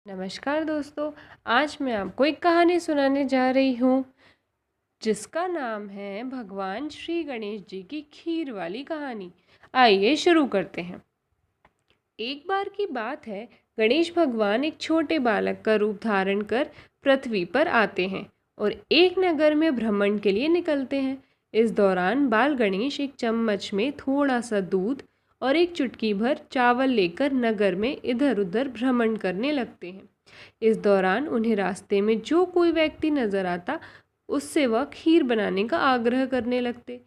नमस्कार दोस्तों। आज मैं आपको एक कहानी सुनाने जा रही हूँ जिसका नाम है भगवान श्री गणेश जी की खीर वाली कहानी। आइए शुरू करते हैं। एक बार की बात है, गणेश भगवान एक छोटे बालक का रूप धारण कर पृथ्वी पर आते हैं और एक नगर में भ्रमण के लिए निकलते हैं। इस दौरान बाल गणेश एक चम्मच में थोड़ा सा दूध और एक चुटकी भर चावल लेकर नगर में इधर उधर भ्रमण करने लगते हैं। इस दौरान उन्हें रास्ते में जो कोई व्यक्ति नजर आता, उससे वह खीर बनाने का आग्रह करने लगते।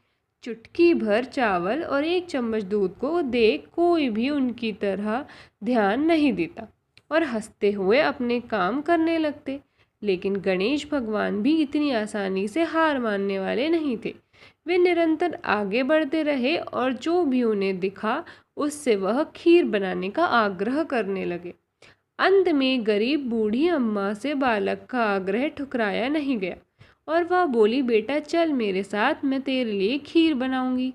चुटकी भर चावल और एक चम्मच दूध को देख कोई भी उनकी तरह ध्यान नहीं देता और हंसते हुए अपने काम करने लगते। लेकिन गणेश भगवान भी इतनी आसानी से हार मानने वाले नहीं थे। वे निरंतर आगे बढ़ते रहे और जो भी उन्हें दिखा उससे वह खीर बनाने का आग्रह करने लगे। अंत में गरीब बूढ़ी अम्मा से बालक का आग्रह ठुकराया नहीं गया और वह बोली, बेटा चल मेरे साथ, मैं तेरे लिए खीर बनाऊंगी।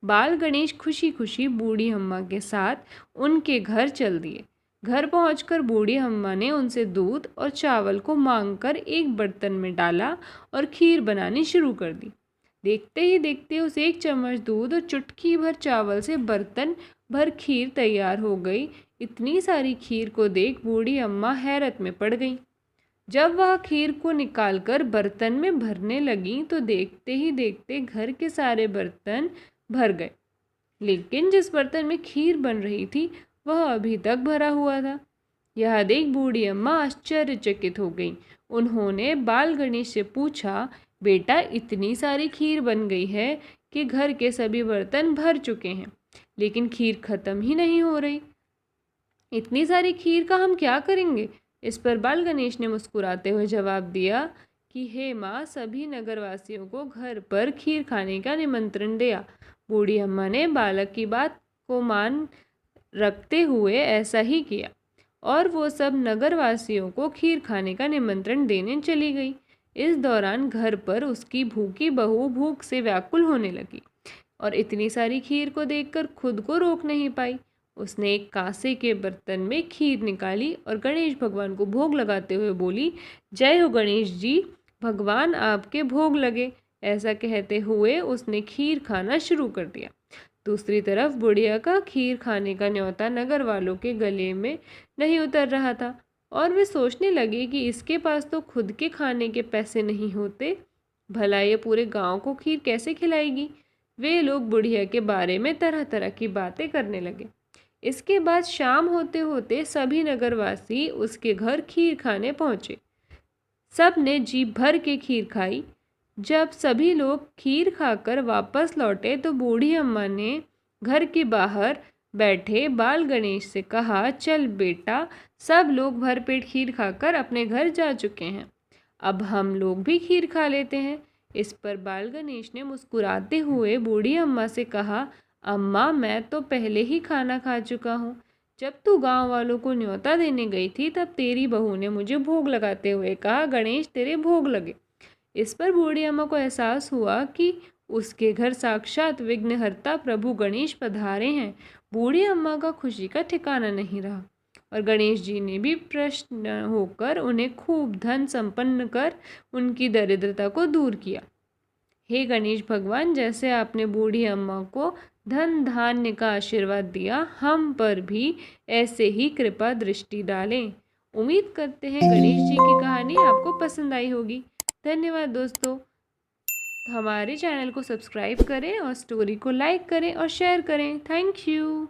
बाल गणेश खुशी खुशी बूढ़ी अम्मा के साथ उनके घर चल दिए। घर पहुंचकर बूढ़ी अम्मा ने उनसे दूध और चावल को मांगकर एक बर्तन में डाला और खीर बनानी शुरू कर दी। देखते ही देखते उस एक चम्मच दूध और चुटकी भर चावल से बर्तन भर खीर तैयार हो गई। इतनी सारी खीर को देख बूढ़ी अम्मा हैरत में पड़ गई। जब वह खीर को निकालकर बर्तन में भरने लगी तो देखते ही देखते घर के सारे बर्तन भर गए, लेकिन जिस बर्तन में खीर बन रही थी वह अभी तक भरा हुआ था। यह देख बूढ़ी अम्मा आश्चर्यचकित हो गई। उन्होंने बाल गणेश से पूछा, बेटा इतनी सारी खीर बन गई है कि घर के सभी बर्तन भर चुके हैं, लेकिन खीर खत्म ही नहीं हो रही। इतनी सारी खीर का हम क्या करेंगे? इस पर बाल गणेश ने मुस्कुराते हुए जवाब दिया कि हे माँ, सभी नगरवासियों को घर पर खीर खाने का निमंत्रण दिया। बूढ़ी अम्मा ने बालक की बात को मान रखते हुए ऐसा ही किया और वो सब नगरवासियों को खीर खाने का निमंत्रण देने चली गई। इस दौरान घर पर उसकी भूखी बहू भूख से व्याकुल होने लगी और इतनी सारी खीर को देखकर खुद को रोक नहीं पाई। उसने एक कांसे के बर्तन में खीर निकाली और गणेश भगवान को भोग लगाते हुए बोली, जय हो गणेश जी, भगवान आपके भोग लगे। ऐसा कहते हुए उसने खीर खाना शुरू कर दिया। दूसरी तरफ बुढ़िया का खीर खाने का न्योता नगर वालों के गले में नहीं उतर रहा था और वे सोचने लगे कि इसके पास तो खुद के खाने के पैसे नहीं होते, भला ये पूरे गांव को खीर कैसे खिलाएगी। वे लोग बुढ़िया के बारे में तरह तरह की बातें करने लगे। इसके बाद शाम होते होते सभी नगरवासी उसके घर खीर खाने पहुंचे। सब ने जी भर के खीर खाई। जब सभी लोग खीर खाकर वापस लौटे तो बूढ़ी अम्मा ने घर के बाहर बैठे बाल गणेश से कहा, चल बेटा, सब लोग भरपेट खीर खाकर अपने घर जा चुके हैं, अब हम लोग भी खीर खा लेते हैं। इस पर बाल गणेश ने मुस्कुराते हुए बूढ़ी अम्मा से कहा, अम्मा मैं तो पहले ही खाना खा चुका हूँ। जब तू गांव वालों को न्योता देने गई थी तब तेरी बहू ने मुझे भोग लगाते हुए कहा, गणेश तेरे भोग लगे। इस पर बूढ़ी अम्मा को एहसास हुआ कि उसके घर साक्षात विघ्नहर्ता प्रभु गणेश पधारे हैं। बूढ़ी अम्मा का खुशी का ठिकाना नहीं रहा और गणेश जी ने भी प्रसन्न होकर उन्हें खूब धन संपन्न कर उनकी दरिद्रता को दूर किया। हे गणेश भगवान, जैसे आपने बूढ़ी अम्मा को धन धान्य का आशीर्वाद दिया, हम पर भी ऐसे ही कृपा दृष्टि डालें। उम्मीद करते हैं गणेश जी की कहानी आपको पसंद आई होगी। धन्यवाद दोस्तों। हमारे चैनल को सब्सक्राइब करें और स्टोरी को लाइक करें और शेयर करें। Thank you.